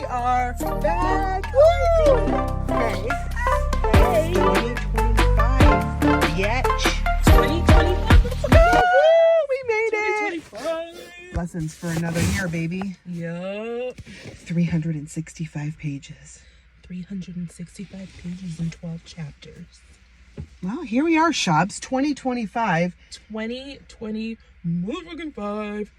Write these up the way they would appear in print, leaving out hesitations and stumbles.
are back. Woo! Hey. Hey. 2025. Bitch. 2025. We made it. 2025. Lessons for another year, baby. Yup. 365 pages. 365 pages and 12 chapters. Well, here we are, Shubs. 2025. 2025.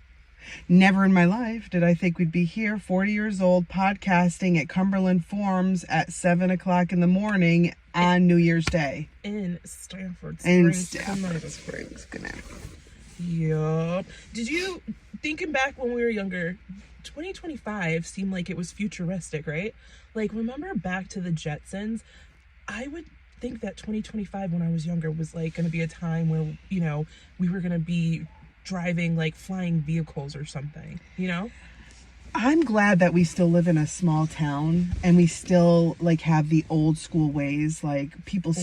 Never in my life did I think we'd be here, 40 years old, podcasting at Cumberland Farms at 7 o'clock in the morning on New Year's Day. In Stafford In Springs. Stafford Springs. Yup. Did you, thinking back when we were younger, 2025 seemed like it was futuristic, right? Like, remember back to the Jetsons? I would think that 2025 when I was younger was like going to be a time where, you know, we were going to be driving like flying vehicles or something, you know? I'm glad that we still live in a small town and we still like have the old school ways. Like people,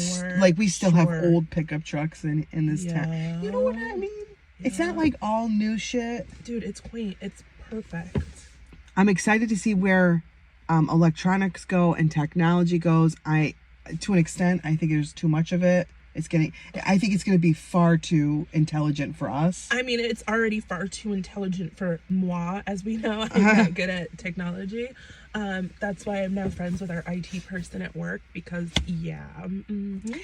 we still have old pickup trucks in this town. You know what I mean? Yeah. It's not like all new shit. Dude, it's quaint. It's perfect. I'm excited to see where electronics go and technology goes. To an extent, I think there's too much of it. I think it's going to be far too intelligent for us. I mean, it's already far too intelligent for moi, as we know. I'm not good at technology. That's why I'm now friends with our IT person at work because, yeah. Mm-hmm.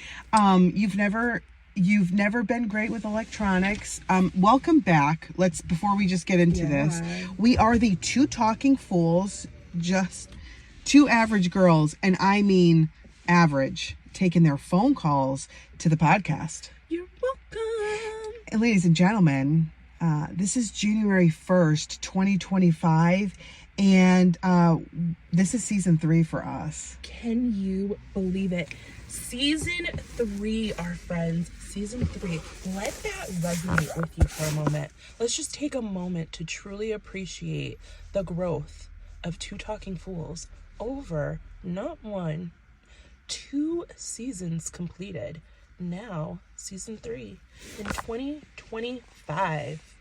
You've never been great with electronics. Welcome back. Before we just get into this, we are the two talking fools, just two average girls, and I mean average, taking their phone calls to the podcast. You're welcome. And ladies and gentlemen, this is January 1st, 2025, and this is season 3 for us. Can you believe it? Season 3, our friends. Season 3. Let that resonate with you for a moment. Let's just take a moment to truly appreciate the growth of Two Talking Fools over not 1, 2 seasons completed. Now, season 3 in 2025.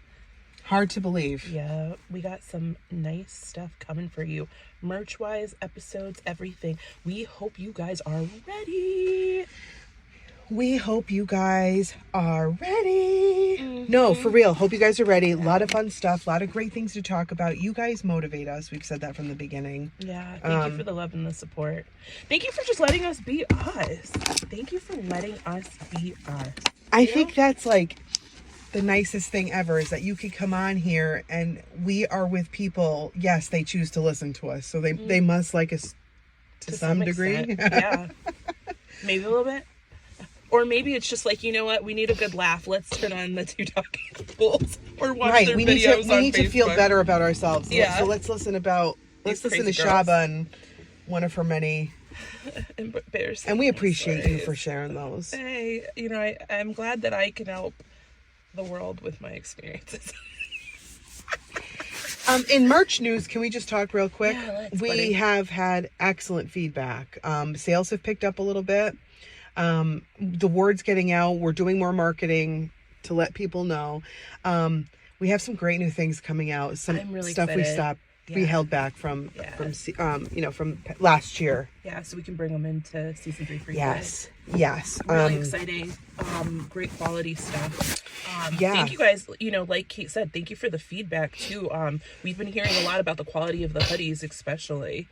Hard to believe. Yeah, we got some nice stuff coming for you. Merch-wise, episodes, everything. We hope you guys are ready. We hope you guys are ready. Mm-hmm. No, for real. Hope you guys are ready. A lot of fun stuff. A lot of great things to talk about. You guys motivate us. We've said that from the beginning. Yeah. Thank you for the love and the support. Thank you for just letting us be us. Thank you for letting us be us. I think that's like the nicest thing ever is that you could come on here and we are with people. Yes, they choose to listen to us. So they must like us to some degree. Yeah. Maybe a little bit. Or maybe it's just like, you know what? We need a good laugh. Let's turn on the Two Talking Fools or watch their videos we need to feel better about ourselves. Yeah. So let's listen to Shaba and one of her many embarrassing. And we appreciate you for sharing those. Hey, you know, I'm glad that I can help the world with my experiences. In merch news, can we just talk real quick? Yeah, we have had excellent feedback. Sales have picked up a little bit. The word's getting out. We're doing more marketing to let people know. We have some great new things coming out. Some stuff excited. We held back from last year. Yeah, so we can bring them into season 3 for you guys. Yes. Yes. Really exciting. Great quality stuff. Thank you guys. You know, like Kate said, thank you for the feedback too. We've been hearing a lot about the quality of the hoodies, especially.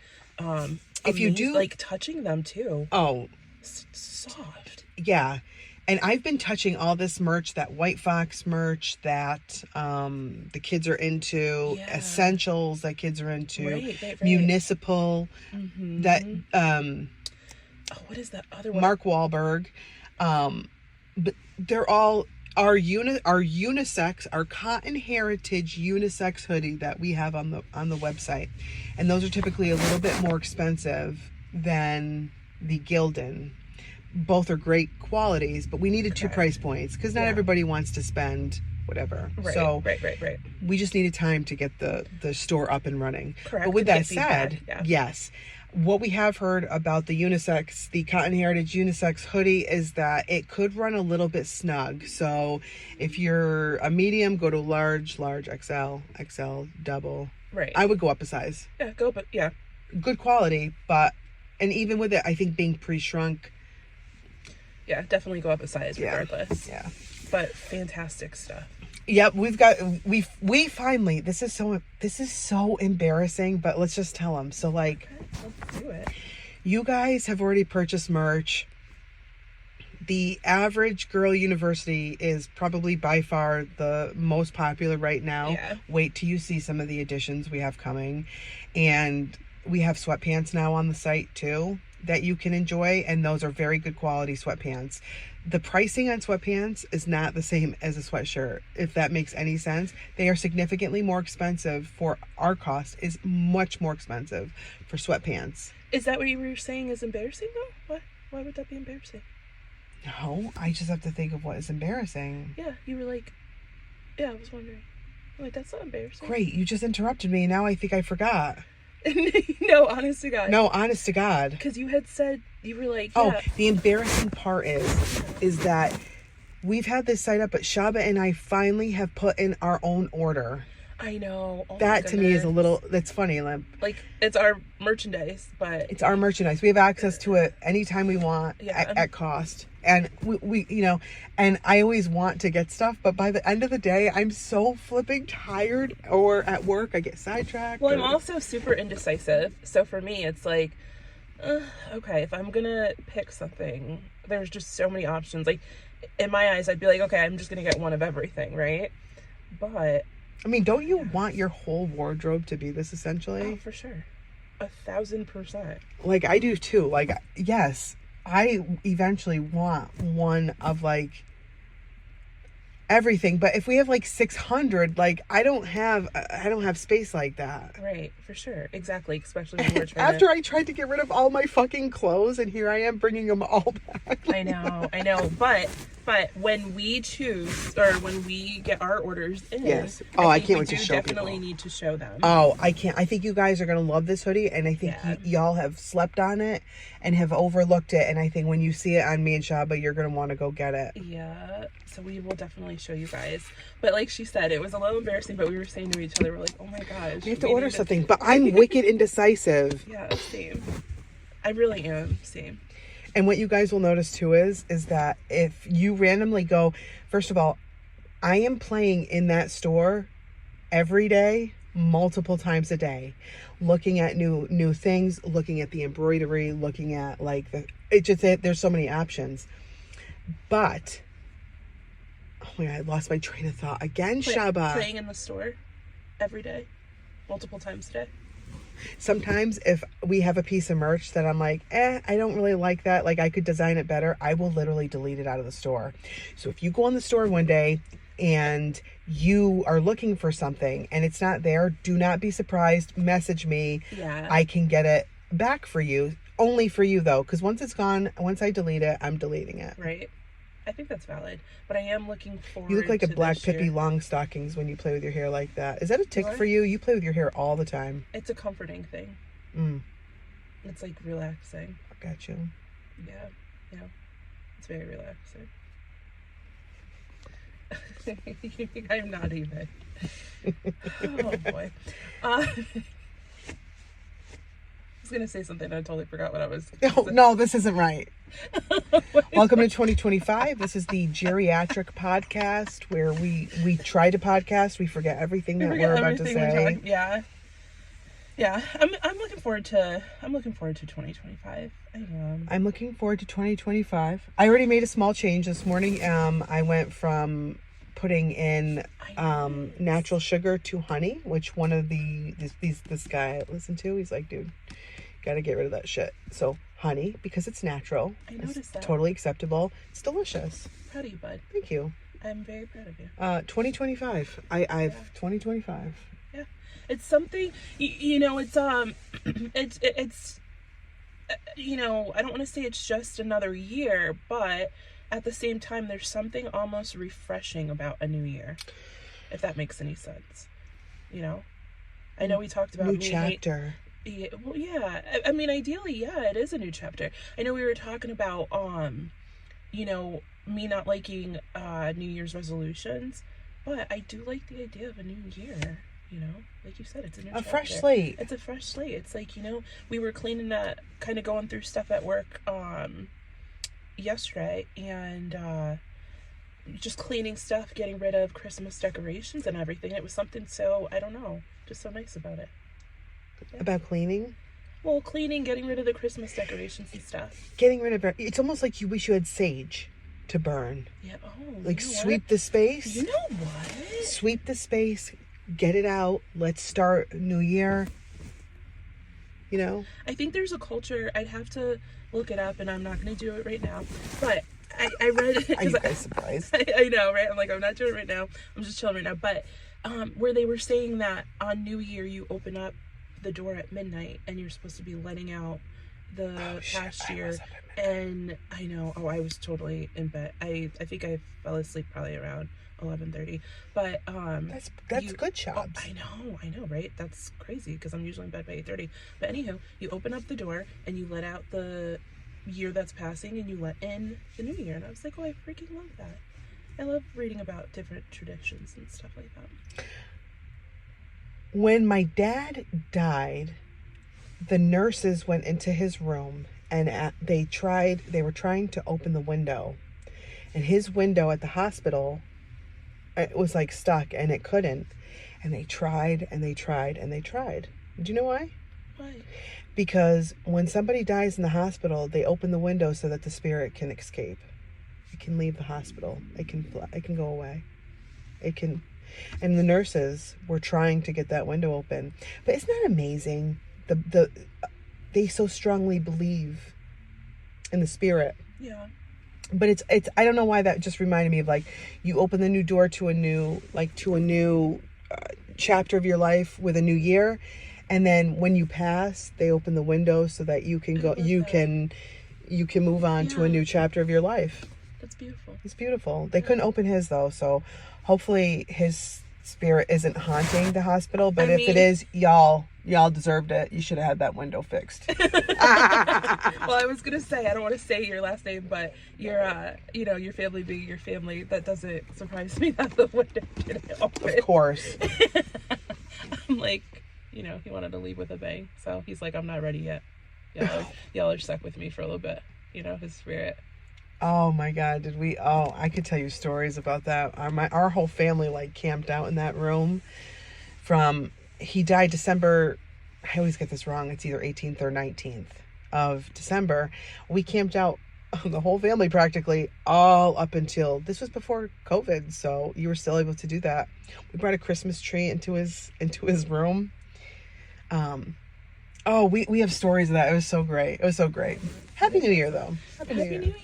If you do like touching them too. Oh, soft. Yeah. And I've been touching all this merch, that White Fox merch that the kids are into, essentials that kids are into, right. Municipal, that what is that other one? Mark Wahlberg. But they're all our unisex, our Cotton Heritage unisex hoodie that we have on the website. And those are typically a little bit more expensive than the Gildan. Both are great qualities, but we needed 2 price points because not everybody wants to spend whatever. Right, so right. We just needed time to get the store up and running. Correct. But with that said, yes, what we have heard about the Cotton Heritage unisex hoodie is that it could run a little bit snug. So if you're a medium, go to large, XL, double. Right. I would go up a size. Yeah, go up. Yeah. good quality, and even with it, I think being pre-shrunk. Yeah, definitely go up a size regardless. Yeah. But fantastic stuff. Yep, we finally, this is so embarrassing, but let's just tell them. So like, Okay, let's do it. You guys have already purchased merch. The average girl university is probably by far the most popular right now. Yeah. Wait till you see some of the additions we have coming. And we have sweatpants now on the site too that you can enjoy, and those are very good quality sweatpants. The pricing on sweatpants is not the same as a sweatshirt, if that makes any sense. They are significantly more expensive. For our cost is much more expensive for sweatpants. Is that what you were saying is embarrassing though? Why would that be embarrassing? No, I just have to think of what is embarrassing. Yeah, you were like, yeah, I was wondering. I'm like, that's not embarrassing. Great, you just interrupted me. Now I think I forgot. No, honest to God. No, honest to God. Because you had said, you were like, yeah. Oh, the embarrassing part is that we've had this site up, but Shaba and I finally have put in our own order. I know. Oh that to me is that's funny. Like, it's our merchandise, but... It's our merchandise. We have access to it anytime we want at cost. And we and I always want to get stuff, but by the end of the day, I'm so flipping tired, or at work, I get sidetracked. Well, I'm also super indecisive. So for me, it's like, okay, if I'm gonna pick something, there's just so many options. Like, in my eyes, I'd be like, okay, I'm just gonna get one of everything, right? But... I mean, don't you want your whole wardrobe to be this essentially? Oh, for sure. 1,000%. Like, I do too. Like, yes, I eventually want one of like everything, but if we have like 600, like I don't have space like that. Right, for sure. Exactly, especially when we're trying after I tried to get rid of all my fucking clothes, and here I am bringing them all back. I know, but when we choose, or when we get our orders in, yes. Oh, I can't wait to show definitely people. Need to show them. Oh, I can't. I think you guys are gonna love this hoodie, and I think y'all have slept on it and have overlooked it, and I think when you see it on me and Shaba, you're gonna want to go get it. Yeah. So we will definitely show you guys. But like she said, it was a little embarrassing, but we were saying to each other, we're like, oh my gosh. We have to order something. But I'm wicked indecisive. Yeah, same. I really am. Same. And what you guys will notice too is that if you randomly go, first of all, I am playing in that store every day, multiple times a day, looking at new things, looking at the embroidery, looking at like there's so many options. But oh my God, I lost my train of thought again. Shaba. Playing in the store every day, multiple times a day. Sometimes if we have a piece of merch that I'm like, I don't really like that, like I could design it better, I will literally delete it out of the store. So if you go in the store one day and you are looking for something and it's not there, do not be surprised. Message me. Yeah. I can get it back for you. Only for you though, because once it's gone, once I delete it, I'm deleting it. Right. I think that's valid, but I am looking forward. You look like a Black Pippi year. long stockings when you play with your hair like that. Is that a tick for you? You play with your hair all the time. It's a comforting thing. It's like relaxing. I got you. Yeah, it's very relaxing. I'm not even. Oh boy. I was gonna say something and I totally forgot what I was. No, this isn't right. Welcome to 2025. This is the geriatric podcast where we try to podcast. We forget everything that we're about to say. Yeah. I'm looking forward to 2025. I am. I'm looking forward to 2025. I already made a small change this morning. I went from putting in natural sugar to honey, which one of this guy I listened to, he's like, dude, gotta get rid of that shit. So honey, because it's natural. I noticed that. Totally acceptable. It's delicious. Proud of you, bud. Thank you. I'm very proud of you. 2025. I've 2025. Yeah, it's something. It's it's I don't want to say it's just another year, but at the same time, there's something almost refreshing about a new year, if that makes any sense. I know we talked about new chapter. Well, yeah. I mean, ideally, yeah, it is a new chapter. I know we were talking about, me not liking New Year's resolutions, but I do like the idea of a new year. You know, like you said, it's a new A fresh chapter. slate. It's a fresh slate. It's like, we were cleaning that, kind of going through stuff at work yesterday, and just cleaning stuff, getting rid of Christmas decorations and everything. It was something so, I don't know, just so nice about it. Yeah. About cleaning? Well, cleaning, getting rid of the Christmas decorations and stuff. Getting rid of it. It's almost like you wish you had sage to burn. Yeah. Oh, like sweep the space. You know what? Sweep the space. Get it out. Let's start New Year. You know? I think there's a culture. I'd have to look it up, and I'm not going to do it right now. But I read it. Are you guys surprised? I know, right? I'm like, I'm not doing it right now. I'm just chilling right now. But where they were saying that on New Year, you open up the door at midnight, and you're supposed to be letting out the past year. And I know, I was totally in bed. I think I fell asleep probably around 11:30. But that's good jobs. I know, right? That's crazy because I'm usually in bed by 8:30. But anyhow, you open up the door and you let out the year that's passing, and you let in the new year. And I was like, I freaking love that. I love reading about different traditions and stuff like that. When my dad died, the nurses went into his room, and they were trying to open the window, and his window at the hospital, it was like stuck, and it couldn't. And they tried and they tried and they tried. Do you know why? Why? Because when somebody dies in the hospital, they open the window so that the spirit can escape. It can leave the hospital. It can go away. And the nurses were trying to get that window open. But isn't that amazing? They so strongly believe in the spirit. Yeah. But it's I don't know why that just reminded me of, like, you open the new door to a new chapter of your life with a new year, and then when you pass, they open the window so that you can go, you can move on to a new chapter of your life. That's beautiful. It's beautiful. They couldn't open his though, so hopefully his spirit isn't haunting the hospital. But if it is, y'all deserved it. You should have had that window fixed. Well, I was gonna say, I don't want to say your last name, but your family being your family, that doesn't surprise me that the window didn't open. Of course. I'm like, he wanted to leave with a bang, so he's like, I'm not ready yet. Y'all are stuck with me for a little bit. His spirit. Oh my God, I could tell you stories about that. Our whole family camped out in that room he died December, I always get this wrong, it's either 18th or 19th of December. We camped out, the whole family practically, all up until, this was before COVID, so you were still able to do that. We brought a Christmas tree into his room. We have stories of that. It was so great. Happy New Year, though. Happy New Year.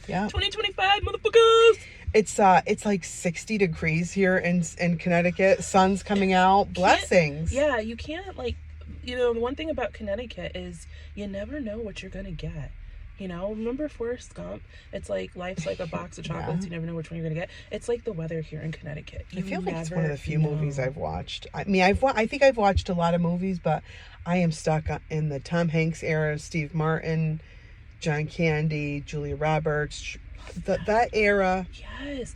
Yep. 2025, motherfuckers. It's like 60 degrees here in Connecticut. Sun's coming out. Blessings. You can't, the one thing about Connecticut is you never know what you're gonna get. Remember Forrest Gump? It's like life's like a box of chocolates. You never know which one you're gonna get. It's like the weather here in Connecticut. I feel like it's one of the few movies I've watched. I mean, I think I've watched a lot of movies, but I am stuck in the Tom Hanks era, Steve Martin, John Candy, Julia Roberts, that era. Yes.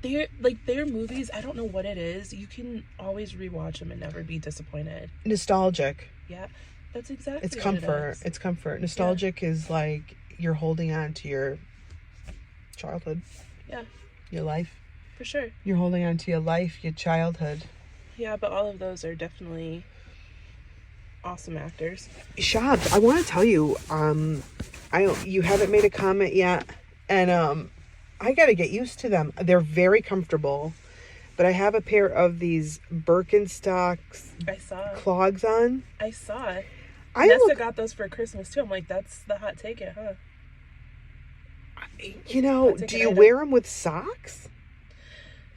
Their movies, I don't know what it is. You can always rewatch them and never be disappointed. Nostalgic. Yeah. That's exactly It's comfort. It is. It's comfort. Nostalgic is like you're holding on to your childhood. Yeah. Your life. For sure. You're holding on to your life, your childhood. Yeah, but all of those are definitely awesome actors. Shab, I want to tell you, you haven't made a comment yet, and I got to get used to them. They're very comfortable, but I have a pair of these Birkenstocks. I saw clogs on. I saw it. Nessa got those for Christmas too. I'm like, that's the hot ticket, huh? Do you wear them with socks?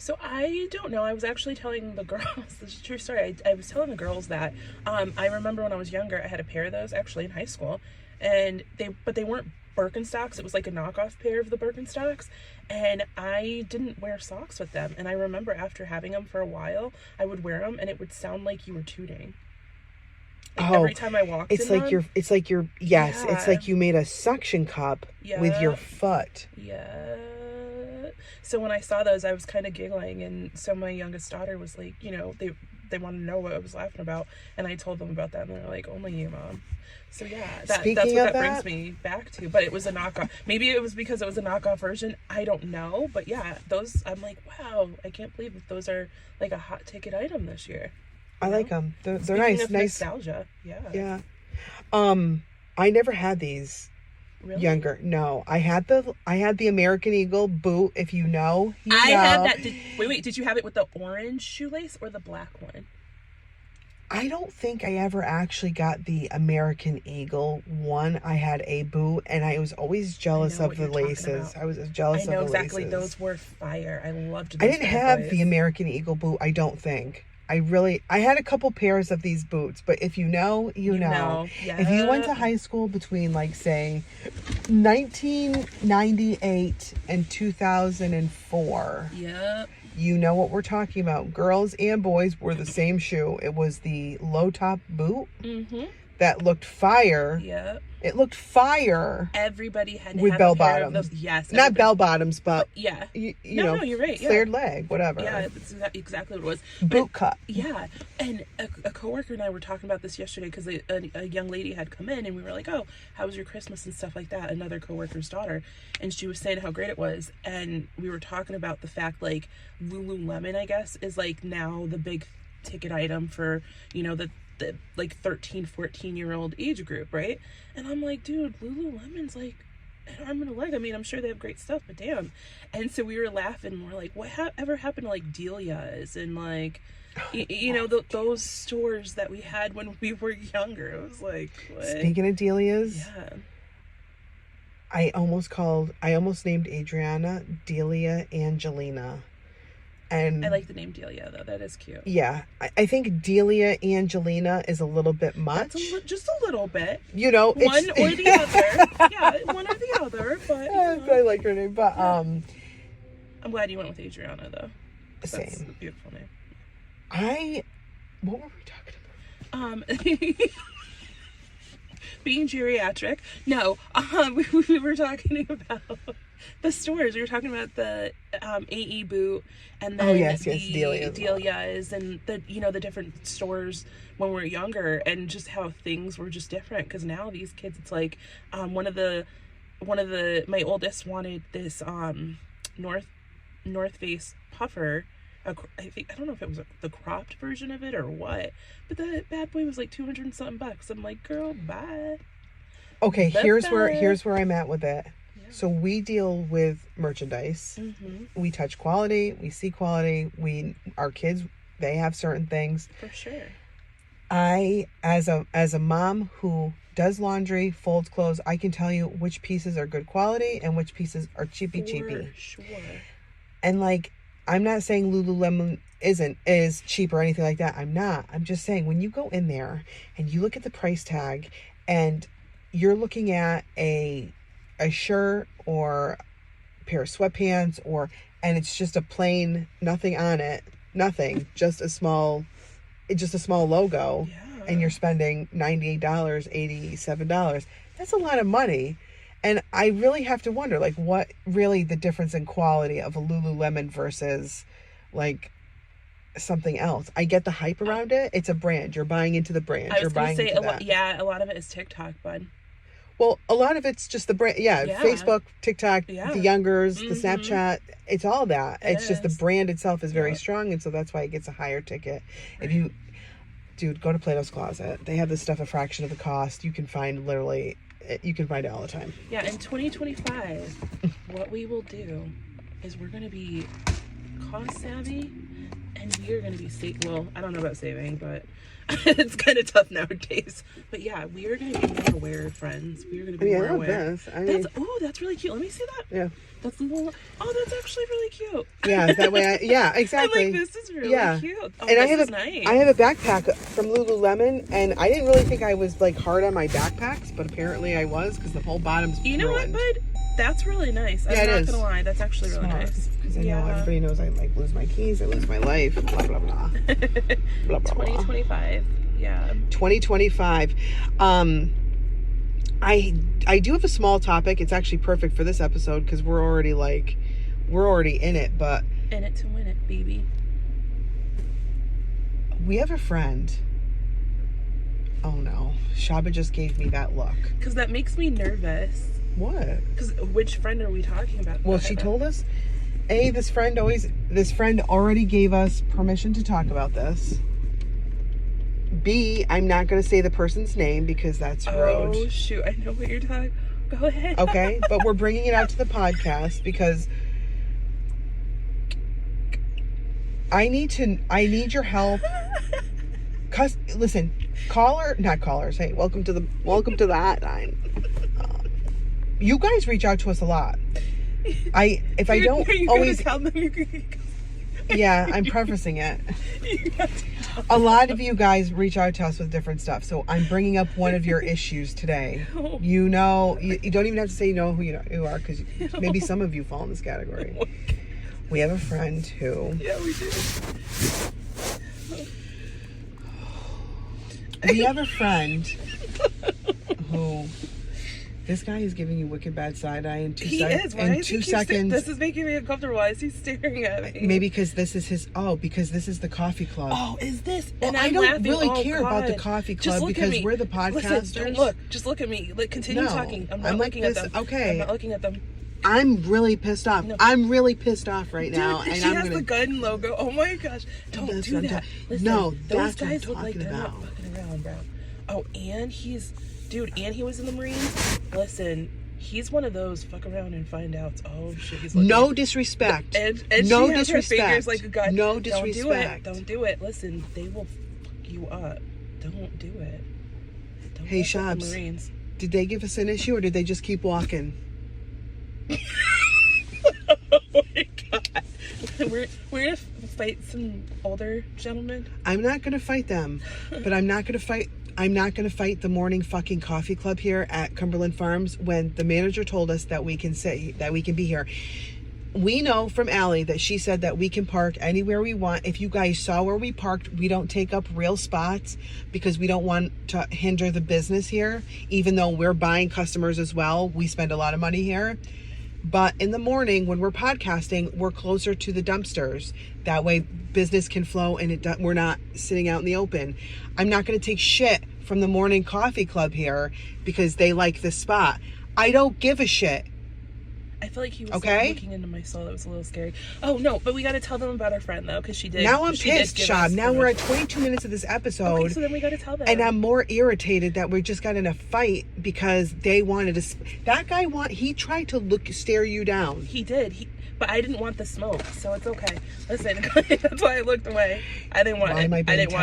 So I don't know. I was actually telling the girls, this is a true story. I was telling the girls that I remember when I was younger, I had a pair of those actually in high school, and they weren't Birkenstocks. It was like a knockoff pair of the Birkenstocks, and I didn't wear socks with them. And I remember after having them for a while, I would wear them, and it would sound like you were tooting. Every time I walked, it's like you made a suction cup with your foot. Yeah. So when I saw those, I was kind of giggling, and so my youngest daughter was like, they wanted to know what I was laughing about, and I told them about that, and they're like, only you, Mom. So yeah, that's what that brings me back to. But it was a knockoff. Maybe it was because it was a knockoff version. I don't know. But yeah, those, I'm like, wow, I can't believe that those are like a hot ticket item this year. I like them. They're nice. Nostalgia. Yeah. Yeah. I never had these. Really? Younger. No, I had the American Eagle boot. If you know, I had that. Wait, did you have it with the orange shoelace or the black one? I don't think I ever actually got the American Eagle one. I had a boot, and I was always jealous of the laces. I was jealous of the laces. I know exactly. Those were fire. I loved those. I didn't have the American Eagle boot, I don't think. I had a couple pairs of these boots, but if you know, you know. Yeah. If you went to high school between, like, say, 1998 and 2004. Yep. You know what we're talking about. Girls and boys wore the same shoe. It was the low top boot that looked fire. Yep. It looked fire. Everybody had to with have bell a pair bottoms. Of those. Yes. Not bell bottoms, but yeah. You know, you're right. Flared leg, whatever. Yeah, that's exactly what it was. Boot cut. Yeah, and a coworker and I were talking about this yesterday because a young lady had come in and we were like, "Oh, how was your Christmas and stuff like that?" Another coworker's daughter, and she was saying how great it was, and we were talking about the fact like Lululemon, I guess, is like now the big ticket item for the like 13, 14-year-old age group, right? And I'm like, dude, Lululemon's like an arm and a leg. I mean, I'm sure they have great stuff, but damn. And so we were laughing, and we're like, what ever happened to like Delia's and like those stores that we had when we were younger? It was like, what? Speaking of Delia's, yeah, I almost named Adriana Delia Angelina. And I like the name Delia, though. That is cute. Yeah. I think Delia Angelina is a little bit much. Just a little bit. You know. One or the other. Yeah, one or the other. But I like her name. But yeah. I'm glad you went with Adriana, though. Same. That's a beautiful name. What were we talking about? Being geriatric. No. We were talking about the stores. We were talking about the AE boot, and then Delia's, and the different stores when we were younger, and just how things were just different. Because now these kids, it's like one of the my oldest wanted this North Face puffer. I don't know if it was the cropped version of it or what, but that bad boy was like $200 and something bucks. I'm like, girl, bye. Okay, here's where I'm at with it. Yeah. So we deal with merchandise. Mm-hmm. We touch quality. We see quality. Our kids, they have certain things. For sure. I, as a mom who does laundry, folds clothes, I can tell you which pieces are good quality and which pieces are cheapy. Sure. And like, I'm not saying Lululemon is cheap or anything like that. I'm not. I'm just saying when you go in there and you look at the price tag and you're looking at a shirt or a pair of sweatpants and it's just a plain, nothing on it, just a small logo, yeah. And you're spending $98, $87. That's a lot of money. And I really have to wonder, like, what really the difference in quality of a Lululemon versus, like, something else. I get the hype around it. It's a brand. You're buying into the brand. I was going to say, a lot of it is TikTok, bud. Well, a lot of it's just the brand. Yeah, Facebook, TikTok, the youngers, the Snapchat. It's all that. It's just the brand itself is very strong, and so that's why it gets a higher ticket. Right. If you, dude, go to Plato's Closet. They have this stuff a fraction of the cost. You can find you can find it all the time. Yeah, in 2025, what we will do is we're going to be cost savvy, and we are going to be I don't know about saving, but it's kind of tough nowadays. But yeah, we are going to be more aware, friends. We are going to be more aware. That's really cute. Let me see that. Yeah. That's that's actually really cute. Yeah, that way exactly. I'm like, this is really cute. Oh, and nice. I have a backpack from Lululemon, and I didn't really think I was like hard on my backpacks, but apparently I was, because the whole bottom's ruined. You know what, bud? That's really nice. I'm not gonna lie. That's actually really nice. Because I know everybody knows I like lose my keys, I lose my life, blah blah blah. Blah blah 2025. Yeah. 2025. I do have a small topic. It's actually perfect for this episode because we're already in it, but in it to win it, baby. We have a friend. Oh no. Shaba just gave me that look. Because that makes me nervous. What? Because which friend are we talking about? Well, she told us. A, this friend already gave us permission to talk about this. B, I'm not going to say the person's name because that's rude. Oh, shoot. I know what you're talking. Go ahead. Okay, but we're bringing it out to the podcast because I need your help. Listen, not callers. Hey, welcome to the hotline. You guys reach out to us a lot. If I don't always tell them yeah, I'm prefacing it. A lot of you guys reach out to us with different stuff, so I'm bringing up one of your issues today. You know, you don't even have to say you know who you are, because maybe some of you fall in this category. We have a friend who... Yeah, we do. We have a friend who... This guy is giving you wicked bad side eye in 2 seconds. Why is he seconds. This is making me uncomfortable. Why is he staring at me? Maybe because this is because this is the coffee club. Oh, is this? Well, and I don't really care about the coffee club because we're the podcasters. Listen, look. Just look at me. Continue talking. I'm not looking at them. Okay. I'm not looking at them. I'm really pissed off. No. I'm really pissed off right now. Dude, and she has the gun logo. Oh my gosh. Don't do that. Listen, no, those that's guys what look I'm like they're about. not fucking around, bro. Oh, and he was in the Marines. Listen, he's one of those fuck around and find outs. Oh shit, he's looking. No disrespect. And no she has disrespect. Her fingers like a gun. No disrespect. Don't do it. Listen, they will fuck you up. Don't do it. Don't hey, mess with the Shabs. Marines. Did they give us an issue or did they just keep walking? Oh my god. We're gonna fight some older gentlemen. I'm not gonna fight them, but I'm not gonna fight the morning fucking coffee club here at Cumberland Farms when the manager told us that we can be here. We know from Allie that she said that we can park anywhere we want. If you guys saw where we parked, we don't take up real spots because we don't want to hinder the business here. Even though we're buying customers as well, we spend a lot of money here. But in the morning when we're podcasting, we're closer to the dumpsters. That way business can flow and we're not sitting out in the open. I'm not going to take shit from the morning coffee club here because they like this spot. I don't give a shit. I feel like he was looking into my soul. That was a little scary. Oh, no, but we got to tell them about our friend, though, because she did. Now I'm pissed, Shab. Now we're at 22 minutes of this episode. Okay, so then we got to tell them. And I'm more irritated that we just got in a fight because they wanted to... That guy, he tried to stare you down. He did. But I didn't want the smoke, so it's okay. Listen, that's why I looked away. I didn't want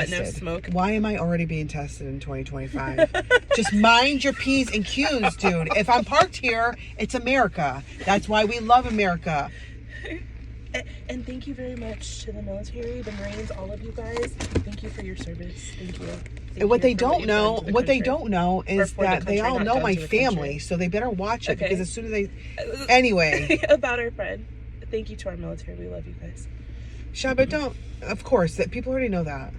no smoke. Why am I already being tested in 2025? Just mind your P's and Q's, dude. If I'm parked here, it's America. That's why we love America. And thank you very much to the military, the Marines, all of you guys. Thank you for your service. Thank you. And what they don't know is that they all know my family, so they better watch it because as soon as they... Anyway. About our friend. Thank you to our military. We love you guys. Shaba, don't... Of course, that people already know that.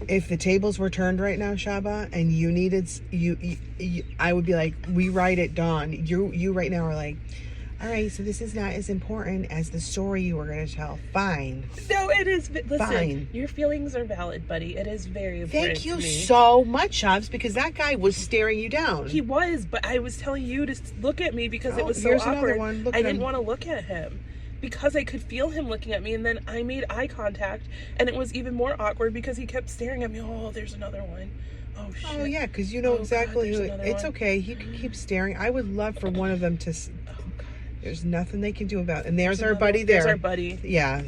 If the tables were turned right now, Shaba, and you needed... I would be like, we write it, Dawn. You right now are like... All right, so this is not as important as the story you were going to tell. Fine. No, it is. Listen, fine. Your feelings are valid, buddy. It is very important. Thank you so much, Shabs, because that guy was staring you down. He was, but I was telling you to look at me because it was so awkward. I didn't want to look at him because I could feel him looking at me, and then I made eye contact, and it was even more awkward because he kept staring at me. Oh, there's another one. Oh, shit. Oh, yeah, because you know exactly who. It's okay. He can keep staring. I would love for one of them to... There's nothing they can do about it. And there's our buddy there. There's our buddy. Yeah.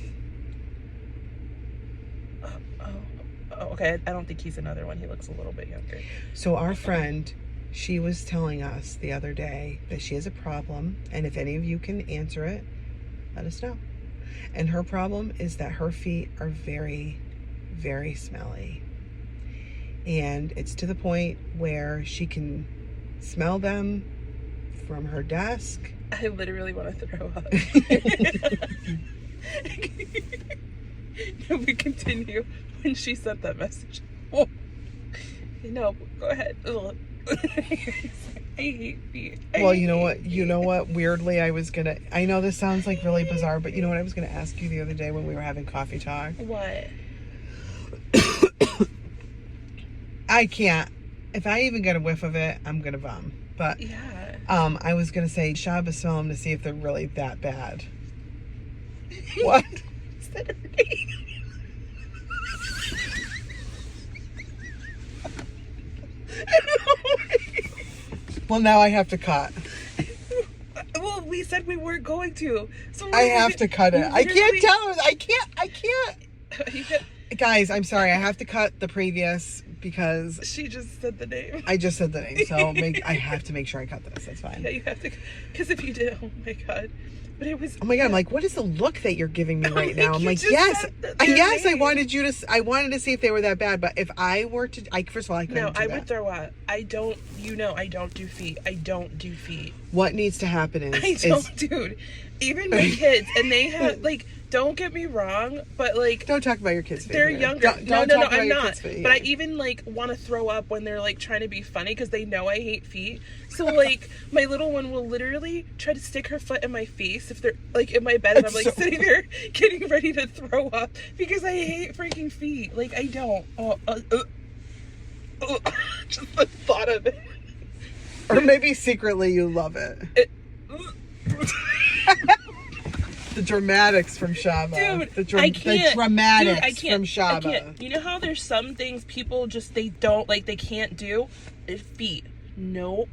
Okay. I don't think he's another one. He looks a little bit younger. So our friend, she was telling us the other day that she has a problem. And if any of you can answer it, let us know. And her problem is that her feet are very, very smelly. And it's to the point where she can smell them from her desk. I literally want to throw up. Can we continue when she sent that message? Oh. No, go ahead. Ugh. I hate feet. Well, you know what? Weirdly, I know this sounds like really bizarre, but you know what I was gonna ask you the other day when we were having coffee talk? What? I can't. If I even get a whiff of it, I'm gonna vom. But yeah. I was gonna say, Shaba, smell them to see if they're really that bad. What? Is that right? Well, now I have to cut. Well, we said we weren't going to. So I have to cut it. I can't tell her. I can't. You can... Guys, I'm sorry. I have to cut the previous because she just said the name. I just said the name, so I have to make sure I cut this. That's fine. Yeah, you have to, because if you did, oh my god. But it was. Oh my god! I'm like, what is the look that you're giving me right now? I'm like, yes, yes. I wanted to see if they were that bad. But if I were to, first of all, I couldn't. No, I do would that. throw up. I don't. I don't do feet. I don't do feet. What needs to happen is, dude. Even my kids, and they have like. Don't get me wrong, but like don't talk about your kids' feet. They're here. younger. No, I'm not. Feet, but I even like want to throw up when they're like trying to be funny because they know I hate feet. So like my little one will literally try to stick her foot in my face if they're like in my bed and I'm like sitting there getting ready to throw up because I hate freaking feet. Like I don't. Just the thought of it. Or maybe secretly you love it. The dramatics from Shaba. Dude, the dramatics from Shaba. I can't. You know how there's some things people just, they don't, like, they can't do? Feet. Nope.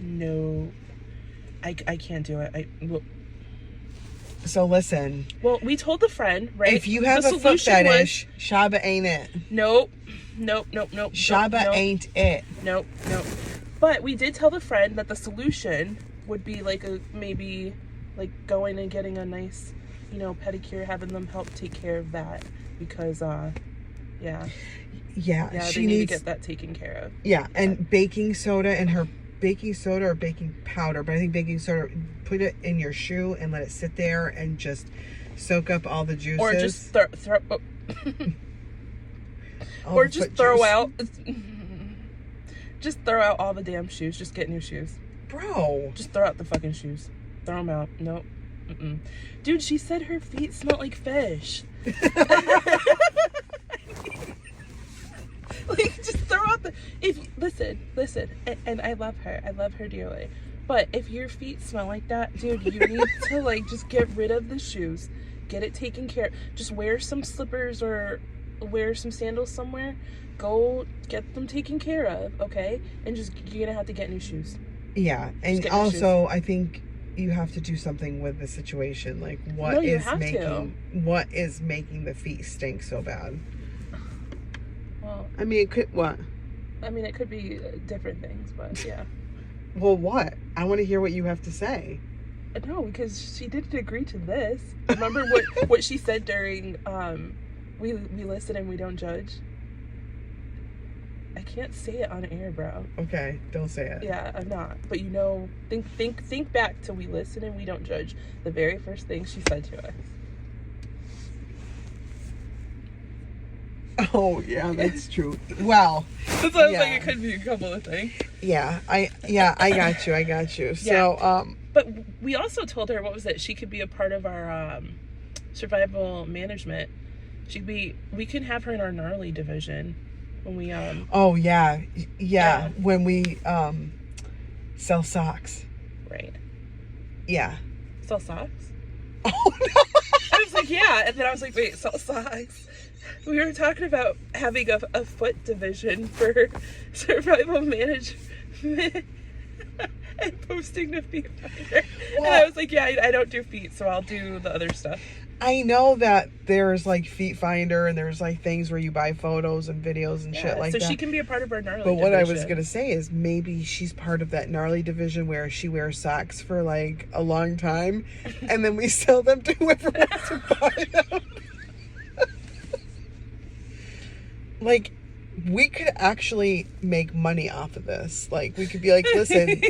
No. I can't do it. So listen. Well, we told the friend, right? If you have a foot fetish, Shaba ain't it. Nope. Shaba ain't it. Nope. But we did tell the friend that the solution would be like maybe like going and getting a nice, pedicure, having them help take care of that because, yeah, she need needs to get that taken care of. Yeah, and baking soda and her baking soda or baking powder, but I think baking soda, put it in your shoe and let it sit there and just soak up all the juices. Or just throw or just throw out. Just throw out all the damn shoes. Just get new shoes. Bro. Just throw out the fucking shoes. Throw them out. Nope. Dude, she said her feet smell like fish. Like, just throw out the... Listen. And I love her dearly. But if your feet smell like that, dude, you need to, like, just get rid of the shoes. Get it taken care of. Just wear some slippers or wear some sandals somewhere. Go get them taken care of, okay? And you're gonna have to get new shoes. Yeah, and also I think you have to do something with the situation. Like, what is making the feet stink so bad? Well, I mean, it could what? I mean, it could be different things, but yeah. Well, what? I want to hear what you have to say. No, because she didn't agree to this. Remember what she said during we listen and we don't judge. I can't say it on air, bro. Okay, don't say it. Yeah, I'm not. But think back to we listen and we don't judge. The very first thing she said to us. Oh yeah, that's true. Well, that's why I was like, it could be a couple of things. Yeah, I got you. So but we also told her, what was it? She could be a part of our survival management. We can have her in our gnarly division. When we oh yeah when we sell socks, right? Yeah, sell socks. Oh no. I was like, yeah, and then I was like, wait, sell socks. We were talking about having a foot division for survival management and posting to feet finder. And I was like, yeah, I don't do feet, so I'll do the other stuff. I know that there's like Feet Finder and there's like things where you buy photos and videos and shit like that. So she can be a part of our gnarly division. But what I was going to say is maybe she's part of that gnarly division where she wears socks for like a long time and then we sell them to whoever wants to buy them. Like, we could actually make money off of this. Like, we could be like, listen,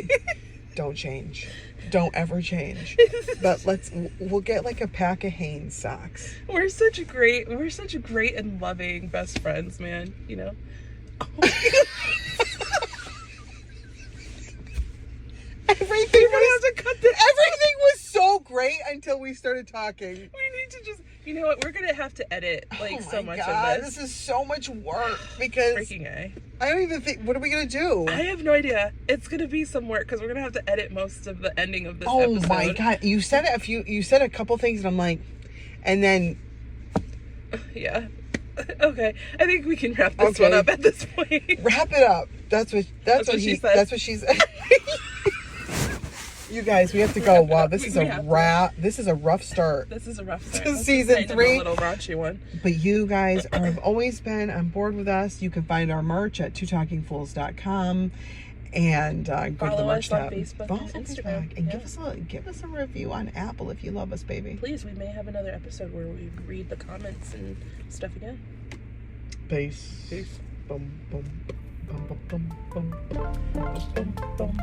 don't change. Don't ever change. But we'll get like a pack of Hanes socks. We're such great and loving best friends, man. Everything was, have to cut this. everything was so great until we started talking. We need to just, you know what? We're gonna have to edit like Oh so my much God, of this. This is so much work because Freaking A. I don't even think. What are we gonna do? I have no idea. It's gonna be some work because we're gonna have to edit most of the ending of this Oh episode. my God, you said a few. You said a couple things, and I'm like, and then Yeah. Okay. I think we can wrap this one up at this point. wrap it up. That's what she said. That's what she said. You guys, we have to go. Wow, this is a rough. This is a rough start. This is a rough start. To season 3. A little raunchy one. But you guys have always been on board with us. You can find our merch at twotalkingfools.com and go to the Follow merch us on tab. Facebook Follow and us Instagram. and Yeah. give us a review on Apple if you love us, baby. Please, we may have another episode where we read the comments and stuff again. Peace. Peace. Bum, bum, bum, bum, bum, bum. Boom, boom.